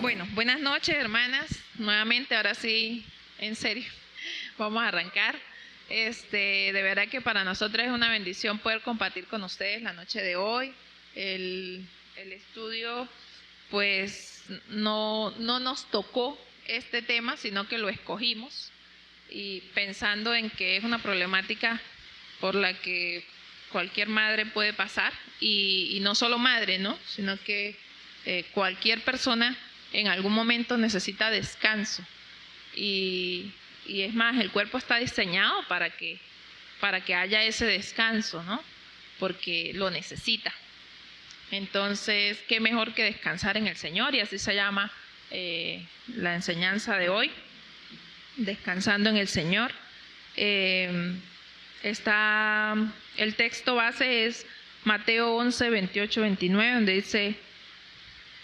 Bueno, buenas noches, hermanas. Nuevamente, ahora sí, en serio, vamos a arrancar. De verdad que para nosotros es una bendición poder compartir con ustedes la noche de hoy. El estudio, pues, no nos tocó este tema, sino que lo escogimos y pensando en que es una problemática por la que cualquier madre puede pasar y no solo madre, ¿no? Sino que cualquier persona en algún momento necesita descanso y es más, el cuerpo está diseñado para que haya ese descanso, ¿no? Porque lo necesita. Entonces, qué mejor que descansar en el Señor, y así se llama la enseñanza de hoy, descansando en el Señor. El texto base es Mateo 11, 28, 29, donde dice: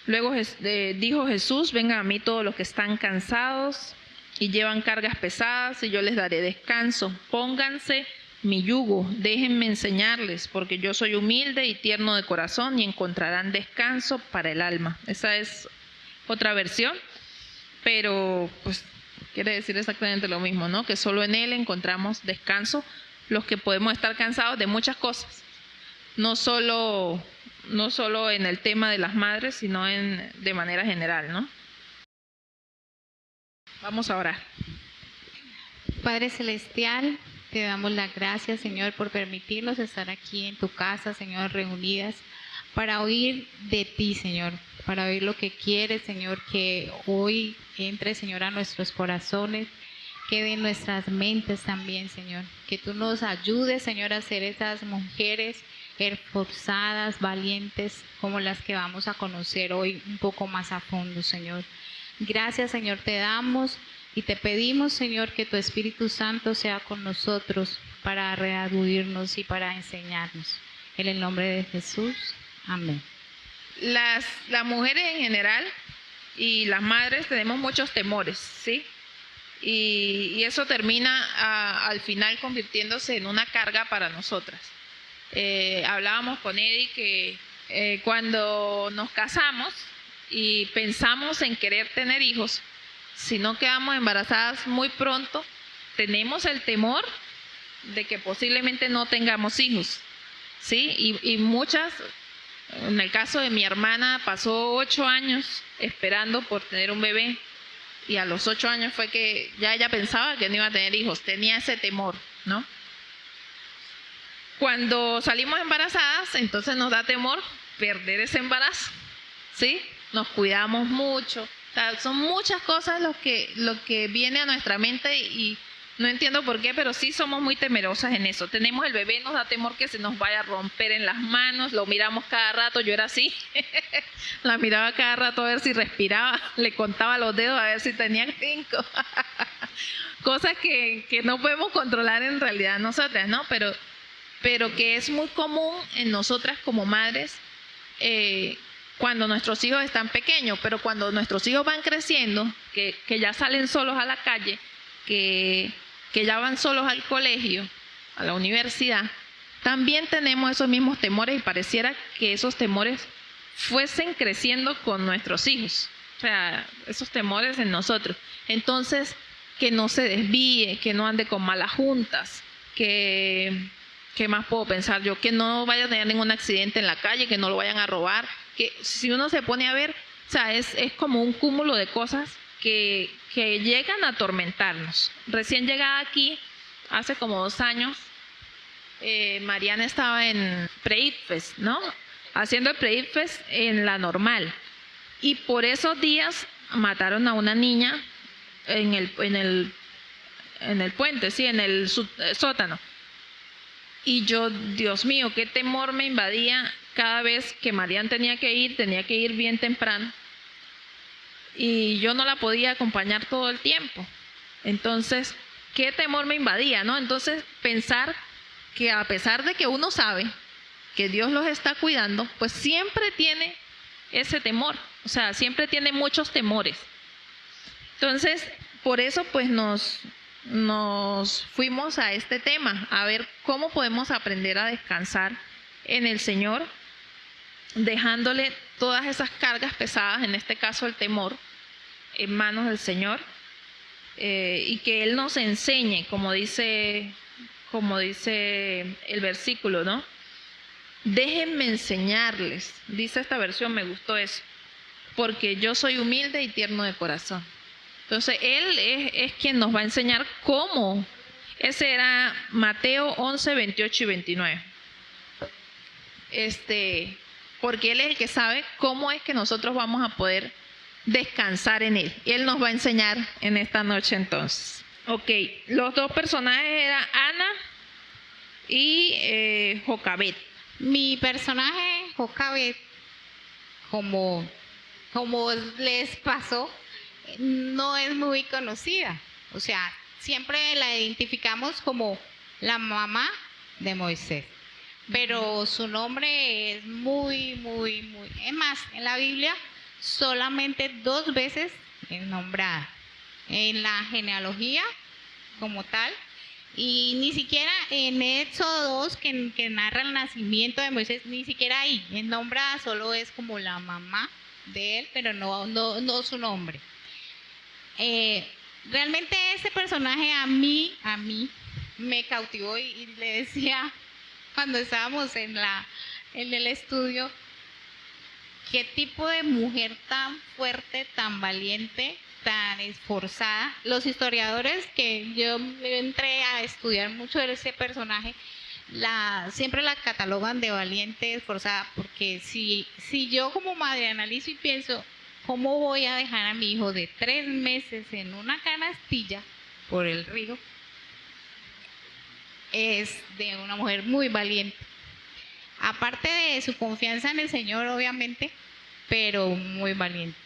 luego dijo Jesús: vengan a mí todos los que están cansados y llevan cargas pesadas, y yo les daré descanso. Pónganse mi yugo, déjenme enseñarles, porque yo soy humilde y tierno de corazón, y encontrarán descanso para el alma. Esa es otra versión, pero pues quiere decir exactamente lo mismo, ¿no? Que solo en Él encontramos descanso, los que podemos estar cansados de muchas cosas, no solo en el tema de las madres, sino de manera general, ¿no? Vamos a orar. Padre Celestial, te damos las gracias, Señor, por permitirnos estar aquí en tu casa, Señor, reunidas para oír de ti, Señor, para oír lo que quieres, Señor, que hoy entre, Señor, a nuestros corazones, quede en nuestras mentes también, Señor, que tú nos ayudes, Señor, a ser esas mujeres esforzadas, valientes, como las que vamos a conocer hoy un poco más a fondo, Señor. Gracias, Señor, te damos y te pedimos, Señor, que tu Espíritu Santo sea con nosotros para redarguirnos y para enseñarnos. En el nombre de Jesús, amén. Las mujeres en general y las madres tenemos muchos temores, ¿sí? Y eso termina al final convirtiéndose en una carga para nosotras. Hablábamos con Eddie que cuando nos casamos y pensamos en querer tener hijos, si no quedamos embarazadas muy pronto, tenemos el temor de que posiblemente no tengamos hijos, ¿sí? Y muchas, en el caso de mi hermana, pasó 8 años esperando por tener un bebé, y a los 8 años fue que ya ella pensaba que no iba a tener hijos, tenía ese temor, ¿no? Cuando salimos embarazadas, entonces nos da temor perder ese embarazo, ¿sí? Nos cuidamos mucho. O sea, son muchas cosas lo que viene a nuestra mente y no entiendo por qué, pero sí somos muy temerosas en eso. Tenemos el bebé, nos da temor que se nos vaya a romper en las manos, lo miramos cada rato, yo era así, la miraba cada rato a ver si respiraba, le contaba los dedos a ver si tenía 5. Cosas que no podemos controlar en realidad nosotras, ¿no? Pero que es muy común en nosotras como madres cuando nuestros hijos están pequeños, pero cuando nuestros hijos van creciendo, que ya salen solos a la calle, que ya van solos al colegio, a la universidad, también tenemos esos mismos temores, y pareciera que esos temores fuesen creciendo con nuestros hijos, o sea, esos temores en nosotros. Entonces, que no se desvíe, que no ande con malas juntas, ¿qué más puedo pensar yo? Que no vaya a tener ningún accidente en la calle, que no lo vayan a robar. Que si uno se pone a ver, o sea, es como un cúmulo de cosas que llegan a atormentarnos. Recién llegada aquí, hace como 2 años, Mariana estaba en Pre-IFES, ¿no? Haciendo el Pre-IFES en la normal. Y por esos días mataron a una niña en el puente, sí, en el sótano. Y yo, Dios mío, qué temor me invadía cada vez que Mariana tenía que ir bien temprano. Y yo no la podía acompañar todo el tiempo. Entonces, qué temor me invadía, ¿no? Entonces, pensar que a pesar de que uno sabe que Dios los está cuidando, pues siempre tiene ese temor. O sea, siempre tiene muchos temores. Entonces, por eso, pues nos fuimos a este tema, a ver cómo podemos aprender a descansar en el Señor, dejándole todas esas cargas pesadas, en este caso el temor, en manos del Señor, y que Él nos enseñe, como dice el versículo, ¿no? Déjenme enseñarles, dice esta versión, me gustó eso, porque yo soy humilde y tierno de corazón. Entonces, Él es quien nos va a enseñar cómo. Ese era Mateo 11, 28 y 29. Porque Él es el que sabe cómo es que nosotros vamos a poder descansar en Él. Y Él nos va a enseñar en esta noche entonces. Ok, los dos personajes eran Ana y Jocabet. Mi personaje, Jocabet, como les pasó, no es muy conocida. O sea, siempre la identificamos como la mamá de Moisés. Pero su nombre es muy. Es más, en la Biblia solamente 2 veces es nombrada. En la genealogía como tal. Y ni siquiera en Éxodo 2, que narra el nacimiento de Moisés, ni siquiera ahí es nombrada, solo es como la mamá de él, pero no su nombre. Realmente este personaje a mí me cautivó y le decía cuando estábamos en el estudio, qué tipo de mujer tan fuerte, tan valiente, tan esforzada. Los historiadores, que yo entré a estudiar mucho de ese personaje, siempre la catalogan de valiente, esforzada, porque si yo como madre analizo y pienso, ¿cómo voy a dejar a mi hijo de 3 meses en una canastilla por el río? Es de una mujer muy valiente. Aparte de su confianza en el Señor, obviamente, pero muy valiente.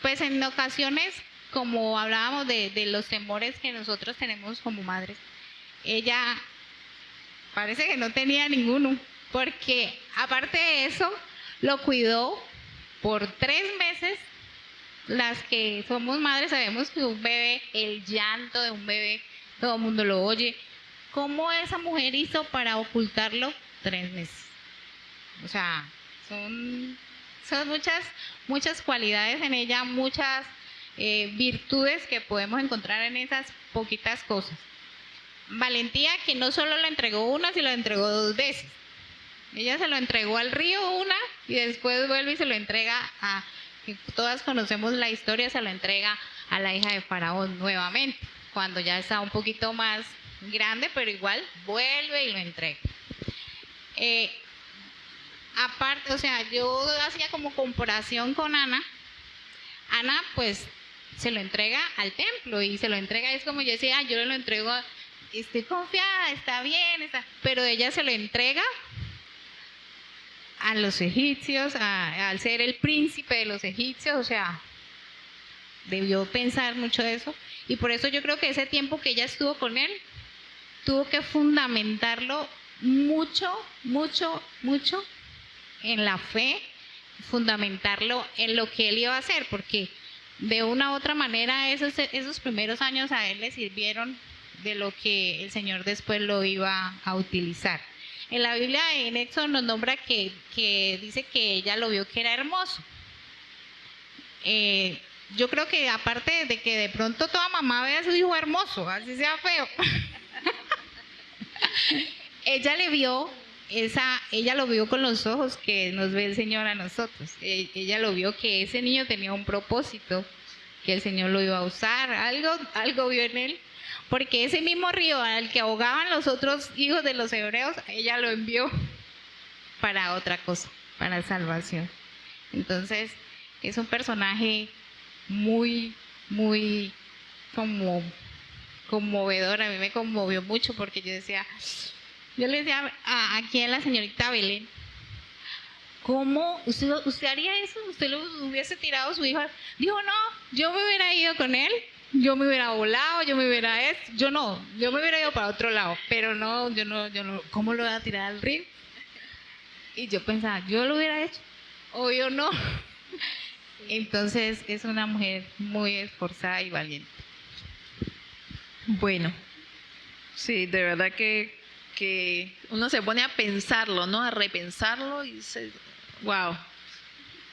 Pues en ocasiones, como hablábamos de los temores que nosotros tenemos como madres, ella parece que no tenía ninguno, porque aparte de eso, lo cuidó por 3 meses. Las que somos madres sabemos que un bebé, el llanto de un bebé, todo el mundo lo oye. ¿Cómo esa mujer hizo para ocultarlo 3 meses? O sea, son muchas cualidades en ella, muchas virtudes que podemos encontrar en esas poquitas cosas. Valentía, que no solo lo entregó una, sino lo entregó 2 veces. Ella se lo entregó al río una y después vuelve y se lo entrega que todas conocemos la historia, se lo entrega a la hija de Faraón nuevamente, cuando ya está un poquito más grande, pero igual vuelve y lo entrega. Aparte, o sea, yo hacía como comparación con Ana. Ana, pues, se lo entrega al templo y se lo entrega, es como yo decía, yo lo entrego, estoy confiada, está bien, pero ella se lo entrega a los egipcios, al ser el príncipe de los egipcios, o sea, debió pensar mucho de eso. Y por eso yo creo que ese tiempo que ella estuvo con él, tuvo que fundamentarlo mucho en la fe, fundamentarlo en lo que él iba a hacer, porque de una u otra manera esos primeros años a él le sirvieron de lo que el Señor después lo iba a utilizar. En la Biblia, en Éxodo, nos nombra que dice que ella lo vio que era hermoso. Yo creo que aparte de que de pronto toda mamá ve a su hijo hermoso, así sea feo, ella lo vio con los ojos que nos ve el Señor a nosotros. Ella lo vio que ese niño tenía un propósito, que el Señor lo iba a usar, algo vio en él. Porque ese mismo río al que ahogaban los otros hijos de los hebreos, ella lo envió para otra cosa, para salvación. Entonces, es un personaje muy conmovedor. A mí me conmovió mucho porque yo le decía aquí a la señorita Belén, ¿cómo usted haría eso? ¿Usted lo hubiese tirado a su hijo? Dijo, no, yo me hubiera ido con él. Yo me hubiera volado, yo me hubiera ido para otro lado, pero no, yo no, ¿cómo lo voy a tirar al río? Y yo pensaba, ¿yo lo hubiera hecho? O yo no. Entonces es una mujer muy esforzada y valiente. Bueno, sí, de verdad que uno se pone a pensarlo, ¿no? A repensarlo y dice, wow.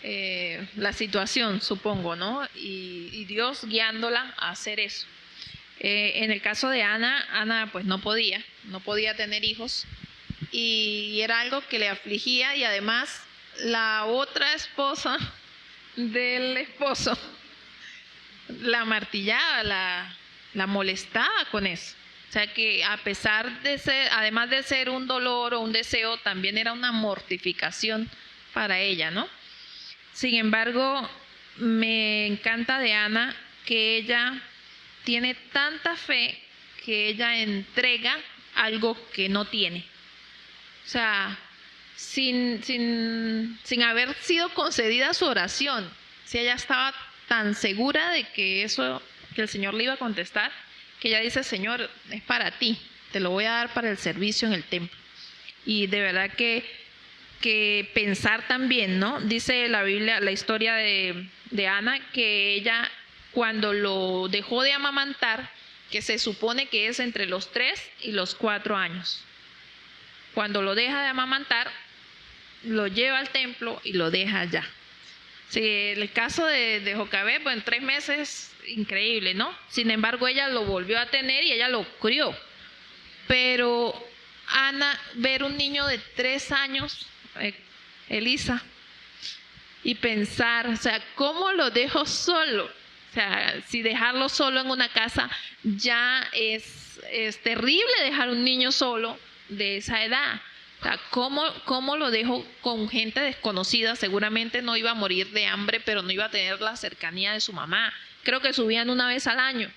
la situación, supongo, ¿no? Y Dios guiándola a hacer eso. En el caso de Ana pues no podía tener hijos y era algo que le afligía, y además la otra esposa del esposo la martillaba, la molestaba con eso. O sea que a pesar de ser, además de ser un dolor o un deseo, también era una mortificación para ella, ¿no? Sin embargo, me encanta de Ana que ella tiene tanta fe que ella entrega algo que no tiene. O sea, sin haber sido concedida su oración, si ella estaba tan segura de que eso, que el Señor le iba a contestar, que ella dice: Señor, es para ti, te lo voy a dar para el servicio en el templo. Y de verdad que pensar también, ¿no? Dice la Biblia, la historia de Ana, que ella, cuando lo dejó de amamantar, que se supone que es entre los 3 y los 4 años, cuando lo deja de amamantar, lo lleva al templo y lo deja allá. Sí, el caso de Jocabed, pues en 3 meses, increíble, ¿no? Sin embargo, ella lo volvió a tener y ella lo crió. Pero Ana, ver un niño de 3 años, Elisa, y pensar, o sea, ¿cómo lo dejo solo? O sea, si dejarlo solo en una casa ya es terrible, dejar un niño solo de esa edad. O sea, ¿cómo lo dejo con gente desconocida? Seguramente no iba a morir de hambre, pero no iba a tener la cercanía de su mamá. Creo que subían una vez al año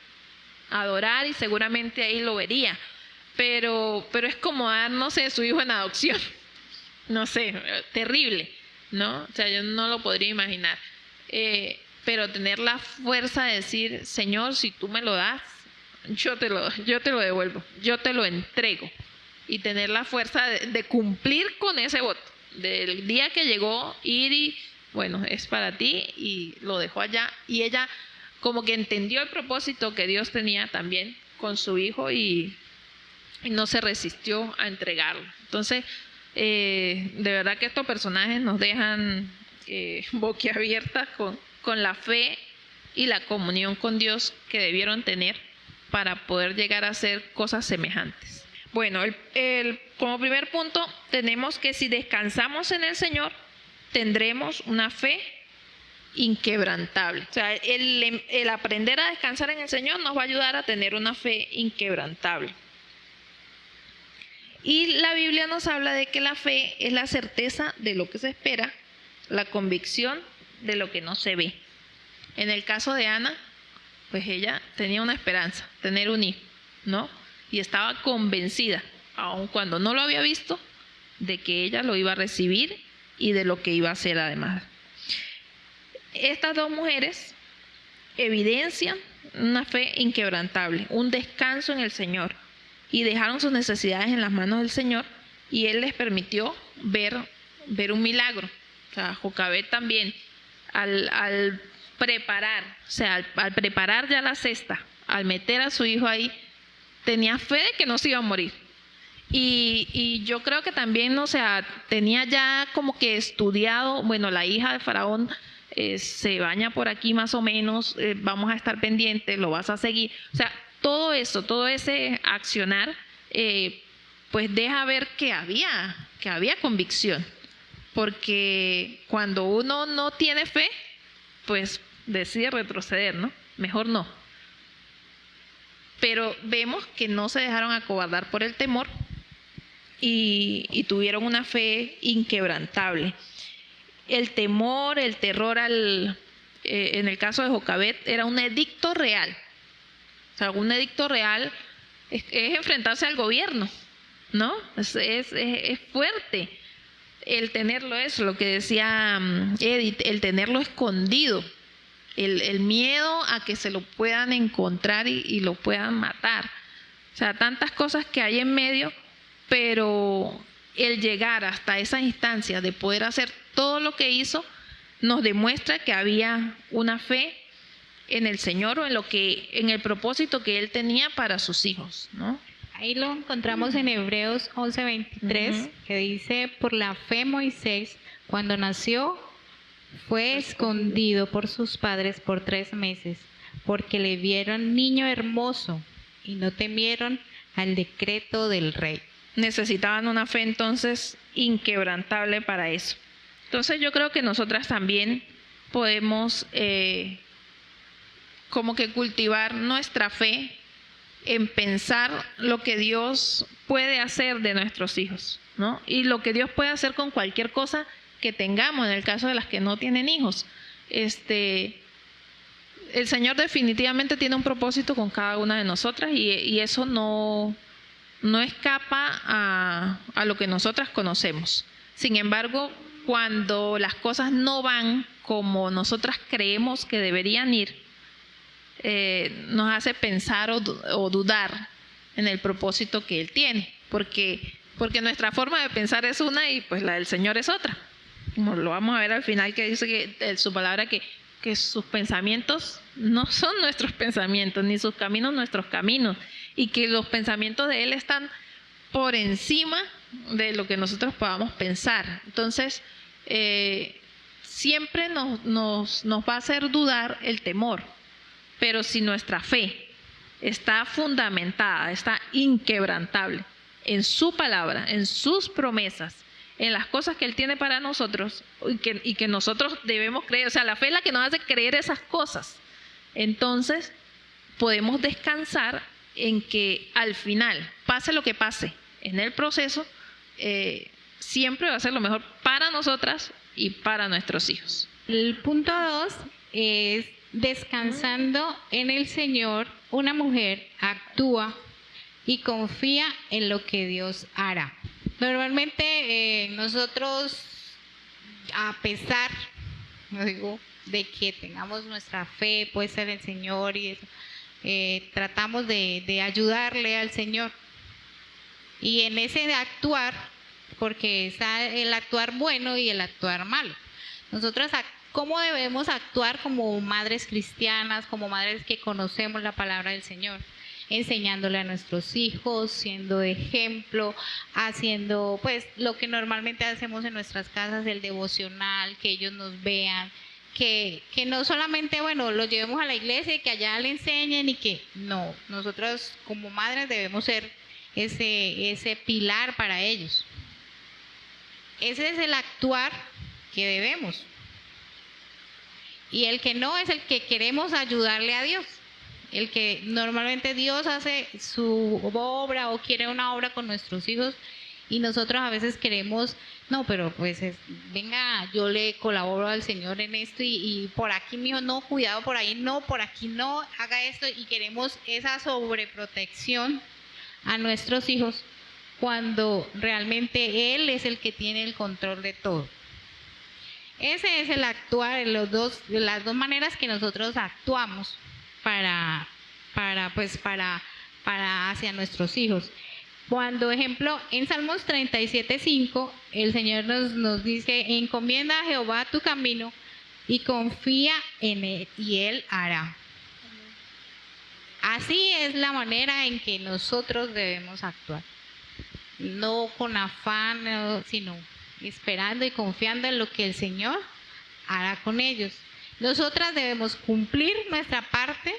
a adorar y seguramente ahí lo vería. Pero es como dar, no sé, su hijo en adopción. No sé, terrible, ¿no? O sea, yo no lo podría imaginar. Pero tener la fuerza de decir: Señor, si tú me lo das, yo te lo devuelvo, yo te lo entrego. Y tener la fuerza de cumplir con ese voto. Del día que llegó, ir y, bueno, es para ti, y lo dejó allá. Y ella como que entendió el propósito que Dios tenía también con su hijo y no se resistió a entregarlo. Entonces, de verdad que estos personajes nos dejan boquiabiertas con la fe y la comunión con Dios que debieron tener para poder llegar a hacer cosas semejantes. Bueno, como primer punto tenemos que si descansamos en el Señor, tendremos una fe inquebrantable. O sea, el aprender a descansar en el Señor nos va a ayudar a tener una fe inquebrantable. Y la Biblia nos habla de que la fe es la certeza de lo que se espera, la convicción de lo que no se ve. En el caso de Ana, pues ella tenía una esperanza, tener un hijo, ¿no? Y estaba convencida, aun cuando no lo había visto, de que ella lo iba a recibir y de lo que iba a hacer además. Estas dos mujeres evidencian una fe inquebrantable, un descanso en el Señor, y dejaron sus necesidades en las manos del Señor, y Él les permitió ver un milagro. O sea, Jocabed también, al preparar, o sea, al preparar ya la cesta, al meter a su hijo ahí, tenía fe de que no se iba a morir. Y yo creo que también, o sea, tenía ya como que estudiado, bueno, la hija de Faraón se baña por aquí más o menos, vamos a estar pendientes, lo vas a seguir. O sea, todo eso, todo ese accionar, pues deja ver que había convicción. Porque cuando uno no tiene fe, pues decide retroceder, ¿no? Mejor no. Pero vemos que no se dejaron acobardar por el temor y tuvieron una fe inquebrantable. El temor, el terror en el caso de Jocabed era un edicto real. O sea, un edicto real es enfrentarse al gobierno, ¿no? Es fuerte el tenerlo, eso, lo que decía Edith, el tenerlo escondido. El miedo a que se lo puedan encontrar y lo puedan matar. O sea, tantas cosas que hay en medio, pero el llegar hasta esa instancia de poder hacer todo lo que hizo, nos demuestra que había una fe en el Señor o en el propósito que Él tenía para sus hijos, ¿no? Ahí lo encontramos en Hebreos 11:23, que dice: por la fe Moisés, cuando nació, Fue escondido por sus padres por 3 meses, porque le vieron niño hermoso y no temieron al decreto del rey. Necesitaban una fe entonces inquebrantable para eso. Entonces yo creo que nosotras también podemos como que cultivar nuestra fe en pensar lo que Dios puede hacer de nuestros hijos, ¿no? Y lo que Dios puede hacer con cualquier cosa que tengamos, en el caso de las que no tienen hijos. El Señor definitivamente tiene un propósito con cada una de nosotras y eso no escapa a lo que nosotras conocemos. Sin embargo, cuando las cosas no van como nosotras creemos que deberían ir, nos hace pensar o dudar en el propósito que Él tiene, porque nuestra forma de pensar es una y pues la del Señor es otra. Como lo vamos a ver al final, que dice que su palabra que sus pensamientos no son nuestros pensamientos, ni sus caminos nuestros caminos, y que los pensamientos de Él están por encima de lo que nosotros podamos pensar. Entonces, siempre nos va a hacer dudar el temor, pero si nuestra fe está fundamentada, está inquebrantable en su palabra, en sus promesas, en las cosas que Él tiene para nosotros y que nosotros debemos creer, o sea, la fe es la que nos hace creer esas cosas, entonces podemos descansar en que al final, pase lo que pase en el proceso, siempre va a ser lo mejor para nosotras y para nuestros hijos. El punto 2 es: descansando en el Señor, una mujer actúa y confía en lo que Dios hará. Normalmente nosotros, a pesar, no digo, de que tengamos nuestra fe puesta en el Señor y eso, tratamos de ayudarle al Señor. Y en ese actuar, porque está el actuar bueno y el actuar malo. Nosotros, ¿cómo debemos actuar como madres cristianas, como madres que conocemos la palabra del Señor? Enseñándole a nuestros hijos, siendo ejemplo, haciendo pues lo que normalmente hacemos en nuestras casas, el devocional, que ellos nos vean, que no solamente, bueno, los llevemos a la iglesia y que allá le enseñen y que no, nosotros como madres debemos ser ese pilar para ellos. Ese es el actuar que debemos. Y el que no es el que queremos ayudarle a Dios. El que normalmente Dios hace su obra o quiere una obra con nuestros hijos y nosotros a veces queremos, no, pero pues venga, yo le colaboro al Señor en esto y por aquí mijo, no, cuidado por ahí, no, por aquí no, haga esto, y queremos esa sobreprotección a nuestros hijos cuando realmente Él es el que tiene el control de todo. Ese es el actuar, las dos maneras que nosotros actuamos para hacia nuestros hijos. Cuando, ejemplo, en Salmos 37:5, el Señor nos dice: encomienda a Jehová tu camino y confía en Él y Él hará. Así es la manera en que nosotros debemos actuar. No con afán, sino esperando y confiando en lo que el Señor hará con ellos. Nosotras debemos cumplir nuestra parte.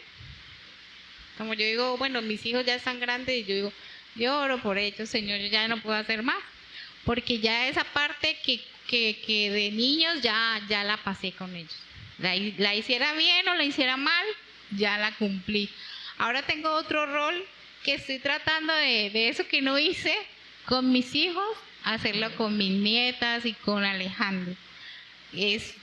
Como yo digo, bueno, mis hijos ya están grandes y yo digo, yo oro por ellos, Señor, yo ya no puedo hacer más, porque ya esa parte que de niños ya la pasé con ellos. La hiciera bien o la hiciera mal, ya la cumplí. Ahora tengo otro rol que estoy tratando de eso que no hice con mis hijos, hacerlo con mis nietas y con Alejandro. Es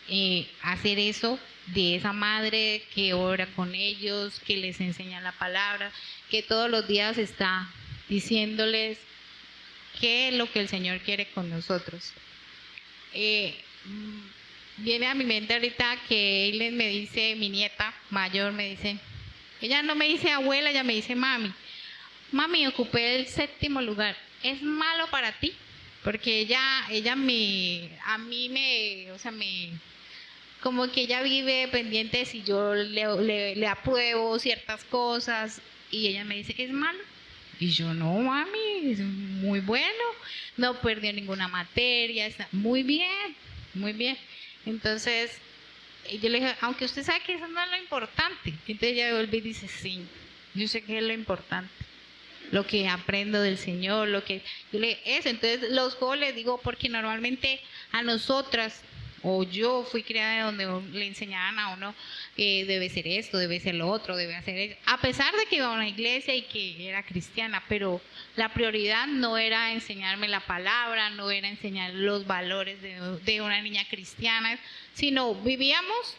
hacer eso de esa madre que ora con ellos, que les enseña la palabra, que todos los días está diciéndoles qué es lo que el Señor quiere con nosotros. Viene a mi mente ahorita que Eileen me dice, mi nieta mayor me dice, ella no me dice abuela, ella me dice mami, ocupé el 7º lugar, ¿es malo para ti? Porque ella como que ella vive pendiente de si yo le apruebo ciertas cosas, y ella me dice, ¿es malo? Y yo, no mami, es muy bueno, no perdió ninguna materia, está muy bien, muy bien. Entonces Y yo le dije, aunque usted sabe que eso no es lo importante. Entonces ella vuelve y dice, sí, yo sé que es lo importante. Lo que aprendo del Señor, lo que yo le eso. Entonces los juegos les digo, porque normalmente a nosotras, o yo fui criada donde le enseñaban a uno que debe ser esto, debe ser lo otro, debe hacer eso, a pesar de que iba a una iglesia y que era cristiana, pero la prioridad no era enseñarme la palabra, no era enseñar los valores de una niña cristiana, sino vivíamos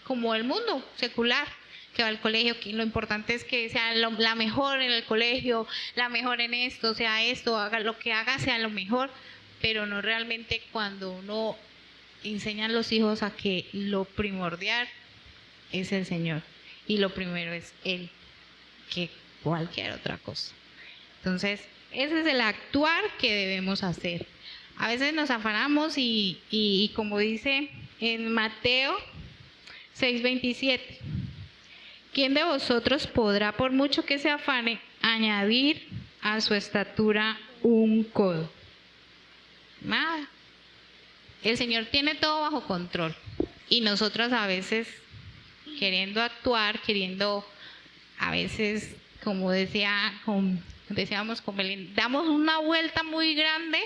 como el mundo secular, que va al colegio, que lo importante es que sea la mejor en el colegio, la mejor en esto, sea esto, haga lo que haga, sea lo mejor, pero no realmente cuando uno enseña a los hijos a que lo primordial es el Señor y lo primero es Él que cualquier otra cosa. Entonces, ese es el actuar que debemos hacer. A veces nos afanamos y como dice en Mateo 6:27, ¿quién de vosotros podrá, por mucho que se afane, añadir a su estatura un codo? Nada. El Señor tiene todo bajo control y nosotros a veces queriendo actuar, queriendo a veces, como decíamos con Belén, damos una vuelta muy grande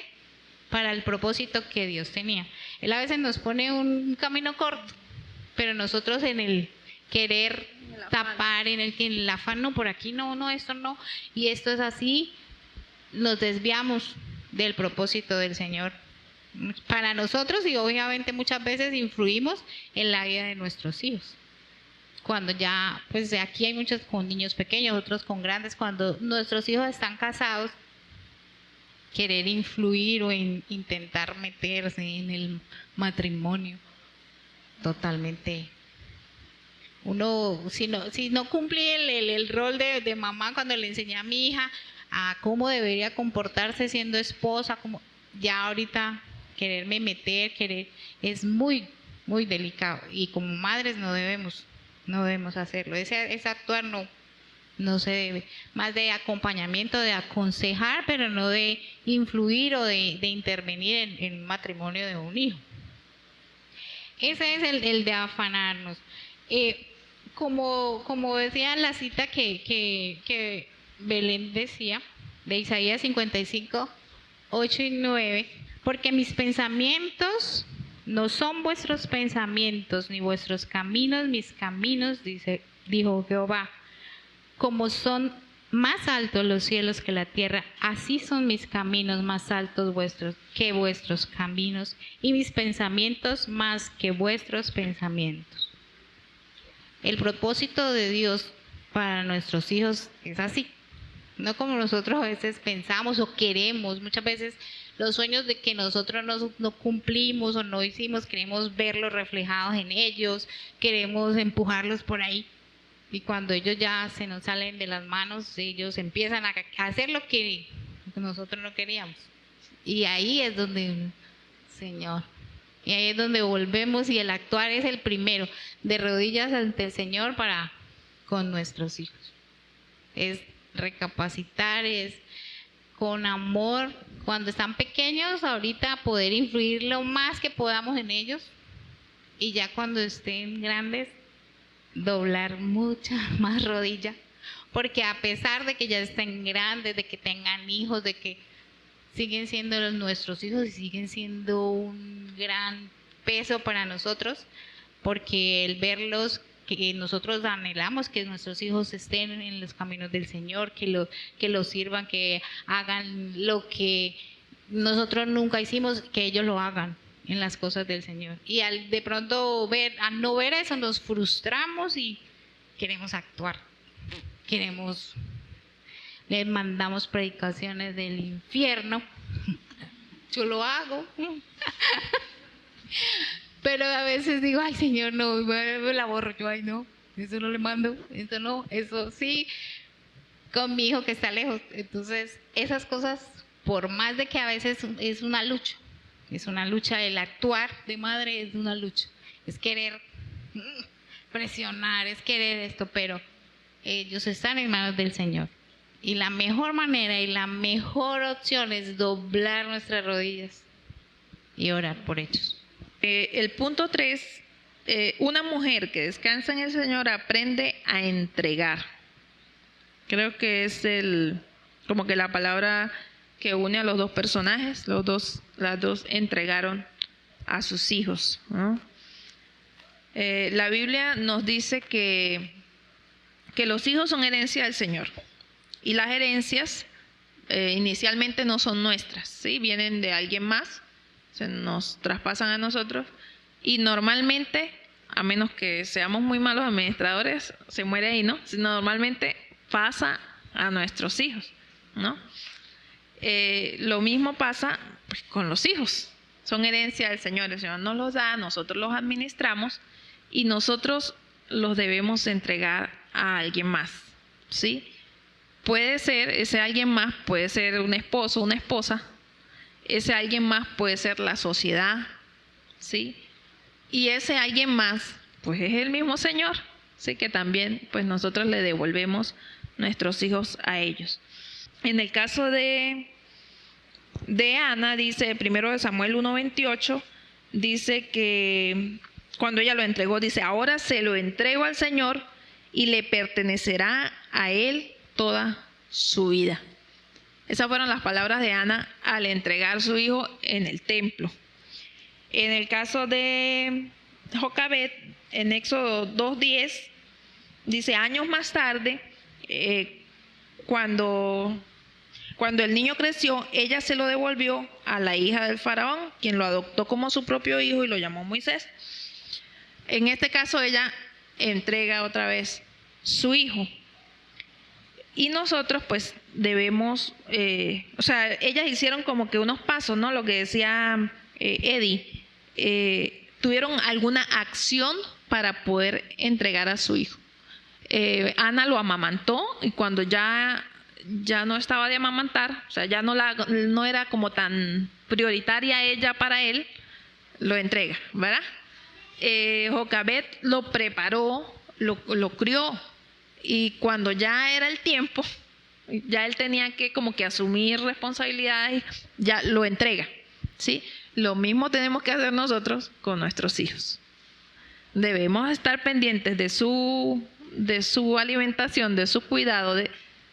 para el propósito que Dios tenía. Él a veces nos pone un camino corto, pero nosotros en el querer tapar, en el afán, no, por aquí no, esto no, y esto es así, nos desviamos del propósito del Señor para nosotros y obviamente muchas veces influimos en la vida de nuestros hijos. Cuando ya, pues aquí hay muchos con niños pequeños, otros con grandes, cuando nuestros hijos están casados, querer influir o intentar meterse en el matrimonio, totalmente. Uno, si no cumplí el rol de mamá cuando le enseñé a mi hija a cómo debería comportarse siendo esposa, como ya ahorita quererme meter, es muy, muy delicado y como madres no debemos hacerlo. Ese actuar no se debe. Más de acompañamiento, de aconsejar, pero no de influir o de intervenir en el matrimonio de un hijo. Ese es el de afanarnos. Como decía en la cita que Belén decía, de Isaías 55, 8 y 9, porque mis pensamientos no son vuestros pensamientos, ni vuestros caminos mis caminos, dijo Jehová. Como son más altos los cielos que la tierra, así son mis caminos más altos que vuestros caminos, y mis pensamientos más que vuestros pensamientos. El propósito de Dios para nuestros hijos es así, no como nosotros a veces pensamos o queremos. Muchas veces los sueños de que nosotros no cumplimos o no hicimos, queremos verlos reflejados en ellos, queremos empujarlos por ahí. Y cuando ellos ya se nos salen de las manos, ellos empiezan a hacer lo que nosotros no queríamos. Y ahí es donde, Señor, y ahí es donde volvemos y el actuar es el primero, de rodillas ante el Señor con nuestros hijos. Es recapacitar, es con amor, cuando están pequeños, ahorita poder influir lo más que podamos en ellos, y ya cuando estén grandes, doblar mucha más rodilla, porque a pesar de que ya estén grandes, de que tengan hijos, de que siguen siendo nuestros hijos y siguen siendo un gran peso para nosotros, porque el verlos, que nosotros anhelamos que nuestros hijos estén en los caminos del Señor, que los sirvan, que hagan lo que nosotros nunca hicimos, que ellos lo hagan en las cosas del Señor. Y al de pronto al no ver eso, nos frustramos y queremos actuar. Les mandamos predicaciones del infierno. Yo lo hago. Pero a veces digo, ay Señor, no, me la borro yo, ay no, eso no le mando, eso no, eso sí, con mi hijo que está lejos. Entonces, esas cosas, por más de que a veces es una lucha, el actuar de madre es una lucha, es querer presionar, es querer esto, pero ellos están en manos del Señor. Y la mejor manera y la mejor opción es doblar nuestras rodillas y orar por ellos. El punto 3 una mujer que descansa en el Señor aprende a entregar. Creo que es como que la palabra que une a los dos personajes. Las dos entregaron a sus hijos, ¿no? La Biblia nos dice que los hijos son herencia del Señor. Y las herencias inicialmente no son nuestras, ¿sí? Vienen de alguien más, se nos traspasan a nosotros. Y normalmente, a menos que seamos muy malos administradores, se muere ahí, ¿no? Normalmente pasa a nuestros hijos, ¿no? Lo mismo pasa pues, con los hijos. Son herencia del Señor. El Señor nos los da, nosotros los administramos y nosotros los debemos entregar a alguien más, ¿sí? Puede ser, ese alguien más puede ser un esposo, una esposa. Ese alguien más puede ser la sociedad, ¿sí? Y ese alguien más, pues es el mismo Señor, ¿sí? Que también pues nosotros le devolvemos nuestros hijos a ellos. En el caso de Ana, dice 1 Samuel 1:28, dice que cuando ella lo entregó, dice, ahora se lo entrego al Señor y le pertenecerá a él toda su vida. Esas fueron las palabras de Ana al entregar su hijo en el templo. En el caso de Jocabed, en Éxodo 2:10, dice, años más tarde, cuando el niño creció, ella se lo devolvió a la hija del faraón, quien lo adoptó como su propio hijo y lo llamó Moisés. En este caso, ella entrega otra vez su hijo. Y nosotros pues debemos, ellas hicieron como que unos pasos, ¿no? Lo que decía Eddie, tuvieron alguna acción para poder entregar a su hijo. Ana lo amamantó y cuando ya no estaba de amamantar, o sea, ya no era como tan prioritaria ella para él, lo entrega, ¿verdad? Jocabed lo preparó, lo crió. Y cuando ya era el tiempo, ya él tenía que como que asumir responsabilidades, ya lo entrega, ¿sí? Lo mismo tenemos que hacer nosotros con nuestros hijos. Debemos estar pendientes de su alimentación, de su cuidado,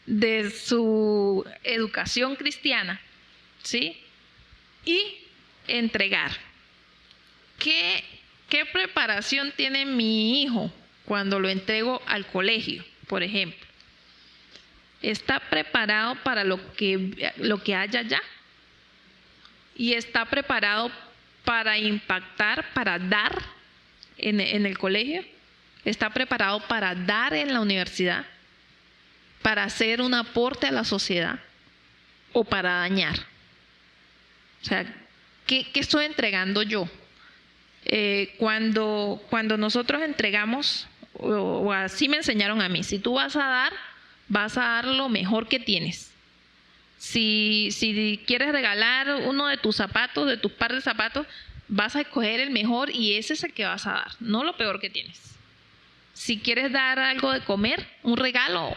de su educación cristiana, ¿sí? Y entregar. ¿Qué preparación tiene mi hijo cuando lo entrego al colegio, por ejemplo? ¿Está preparado para lo que haya allá? ¿Y está preparado para impactar, para dar en el colegio? ¿Está preparado para dar en la universidad? ¿Para hacer un aporte a la sociedad? ¿O para dañar? O sea, ¿qué estoy entregando yo? Cuando nosotros entregamos, o así me enseñaron a mí, si tú vas a dar lo mejor que tienes. Si quieres regalar uno de tus zapatos, de tus par de zapatos, vas a escoger el mejor y ese es el que vas a dar, no lo peor que tienes. Si quieres dar algo de comer, un regalo,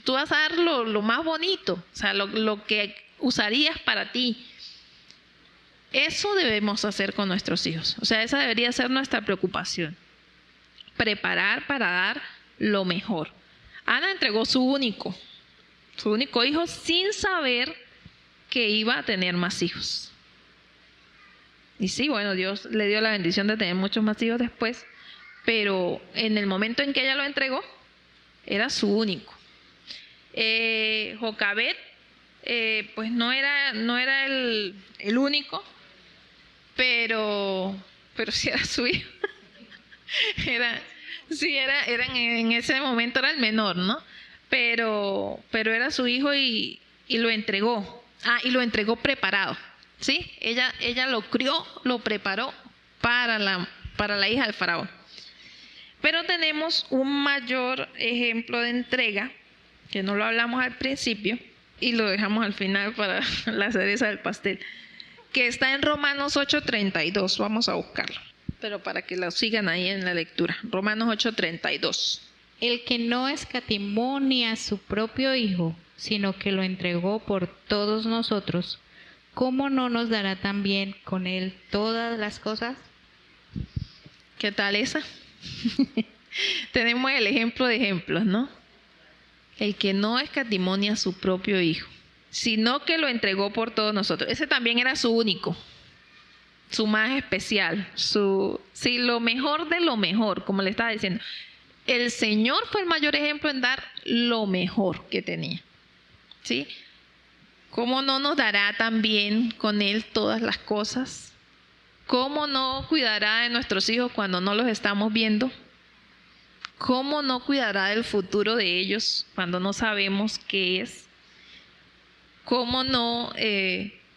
tú vas a dar lo más bonito, o sea, lo que usarías para ti. Eso debemos hacer con nuestros hijos. O sea, esa debería ser nuestra preocupación. Preparar para dar lo mejor. Ana entregó su único hijo sin saber que iba a tener más hijos. Y sí, bueno, Dios le dio la bendición de tener muchos más hijos después, pero en el momento en que ella lo entregó, era su único. Jocabed, pues no era el único, pero sí era su hijo. En ese momento era el menor, ¿no? Pero era su hijo y lo entregó. Y lo entregó preparado, ¿sí? Ella lo crió, lo preparó para la hija del faraón. Pero tenemos un mayor ejemplo de entrega, que no lo hablamos al principio y lo dejamos al final para la cereza del pastel, que está en Romanos 8:32. Vamos a buscarlo, pero para que lo sigan ahí en la lectura. Romanos 8:32. El que no escatimó ni a su propio Hijo, sino que lo entregó por todos nosotros, ¿cómo no nos dará también con él todas las cosas? ¿Qué tal esa? Tenemos el ejemplo de ejemplos, ¿no? El que no escatimó a su propio hijo, sino que lo entregó por todos nosotros. Ese también era su único, su más especial, sí, lo mejor de lo mejor, como le estaba diciendo. El Señor fue el mayor ejemplo en dar lo mejor que tenía, ¿sí? ¿Cómo no nos dará también con Él todas las cosas? ¿Cómo no cuidará de nuestros hijos cuando no los estamos viendo? ¿Cómo no cuidará del futuro de ellos cuando no sabemos qué es? ¿Cómo no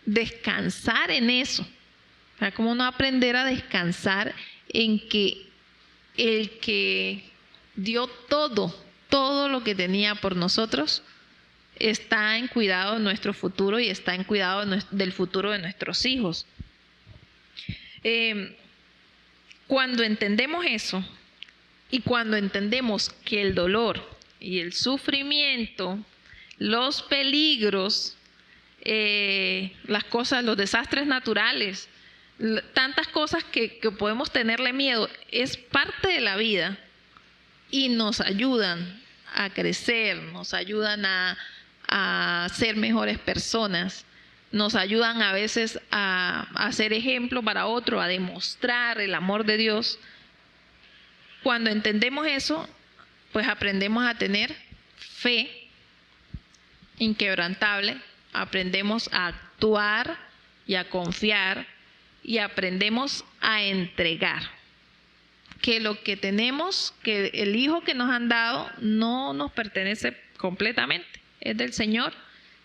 descansar en eso? O sea, ¿cómo no aprender a descansar en que el que dio todo lo que tenía por nosotros, está en cuidado de nuestro futuro y está en cuidado del futuro de nuestros hijos? Cuando entendemos eso, y cuando entendemos que el dolor y el sufrimiento, los peligros, las cosas, los desastres naturales, tantas cosas que podemos tenerle miedo, es parte de la vida y nos ayudan a crecer, nos ayudan a ser mejores personas, nos ayudan a veces a ser ejemplo para otro, a demostrar el amor de Dios. Cuando entendemos eso, pues aprendemos a tener fe inquebrantable, aprendemos a actuar y a confiar y aprendemos a entregar. Que lo que tenemos, que el hijo que nos han dado no nos pertenece completamente, es del Señor,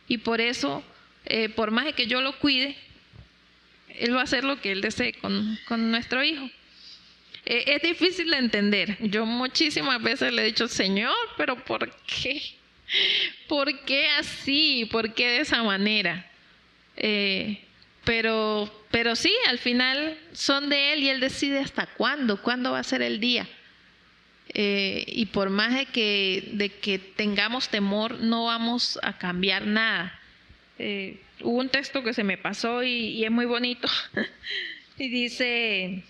y por eso, por más de que yo lo cuide, Él va a hacer lo que Él desee con nuestro hijo. Es difícil de entender. Yo muchísimas veces le he dicho, Señor, pero ¿por qué? ¿Por qué así? ¿Por qué de esa manera? Pero sí, al final son de Él y Él decide hasta cuándo va a ser el día. Y por más de que tengamos temor, no vamos a cambiar nada. Hubo un texto que se me pasó y es muy bonito. Y dice,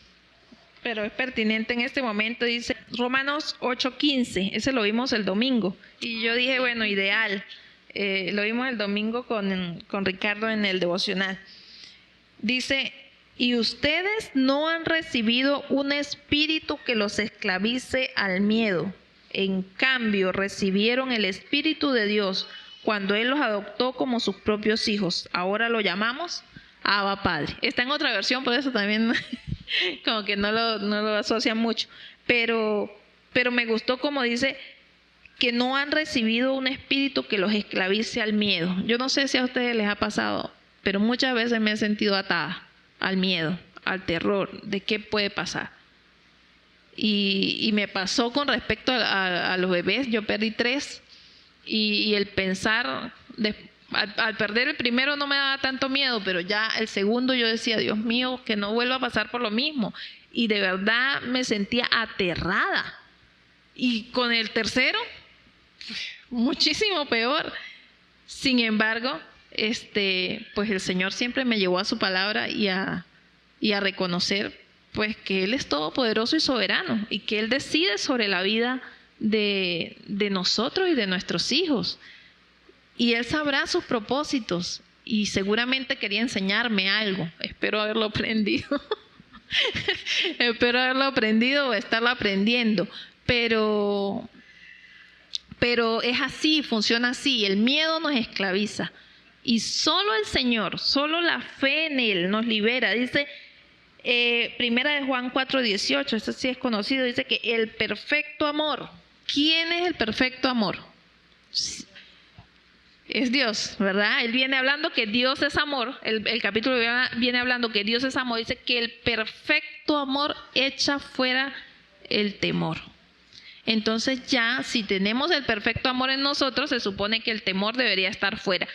pero es pertinente en este momento, dice Romanos 8:15, ese lo vimos el domingo. Y yo dije, bueno, ideal. Lo vimos el domingo con Ricardo en el devocional. Dice, y ustedes no han recibido un espíritu que los esclavice al miedo. En cambio, recibieron el Espíritu de Dios cuando Él los adoptó como sus propios hijos. Ahora lo llamamos Abba Padre. Está en otra versión, por eso también como que no lo asocian mucho. Pero me gustó como dice que no han recibido un espíritu que los esclavice al miedo. Yo no sé si a ustedes les ha pasado, pero muchas veces me he sentido atada al miedo, al terror, de qué puede pasar. Y me pasó con respecto a los bebés. Yo perdí 3 y el pensar, al perder el primero no me daba tanto miedo, pero ya el segundo yo decía, Dios mío, que no vuelva a pasar por lo mismo. Y de verdad me sentía aterrada. Y con el tercero, muchísimo peor. Sin embargo, pues el Señor siempre me llevó a su palabra y a reconocer pues que Él es todopoderoso y soberano y que Él decide sobre la vida de nosotros y de nuestros hijos. Y Él sabrá sus propósitos y seguramente quería enseñarme algo. Espero haberlo aprendido. Espero haberlo aprendido o estarlo aprendiendo. Pero es así, funciona así. El miedo nos esclaviza. Y solo el Señor, solo la fe en Él nos libera. Dice Primera de Juan 4:18, esto sí es conocido, dice que el perfecto amor. ¿Quién es el perfecto amor? Es Dios, ¿verdad? Él viene hablando que Dios es amor. El capítulo viene hablando que Dios es amor. Dice que el perfecto amor echa fuera el temor. Entonces ya, si tenemos el perfecto amor en nosotros, se supone que el temor debería estar fuera.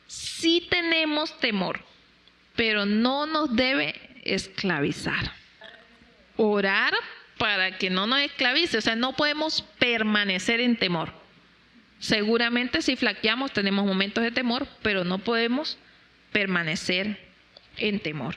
Sí tenemos temor, pero no nos debe esclavizar. Orar para que no nos esclavice, o sea, no podemos permanecer en temor. Seguramente si flaqueamos tenemos momentos de temor, pero no podemos permanecer en temor.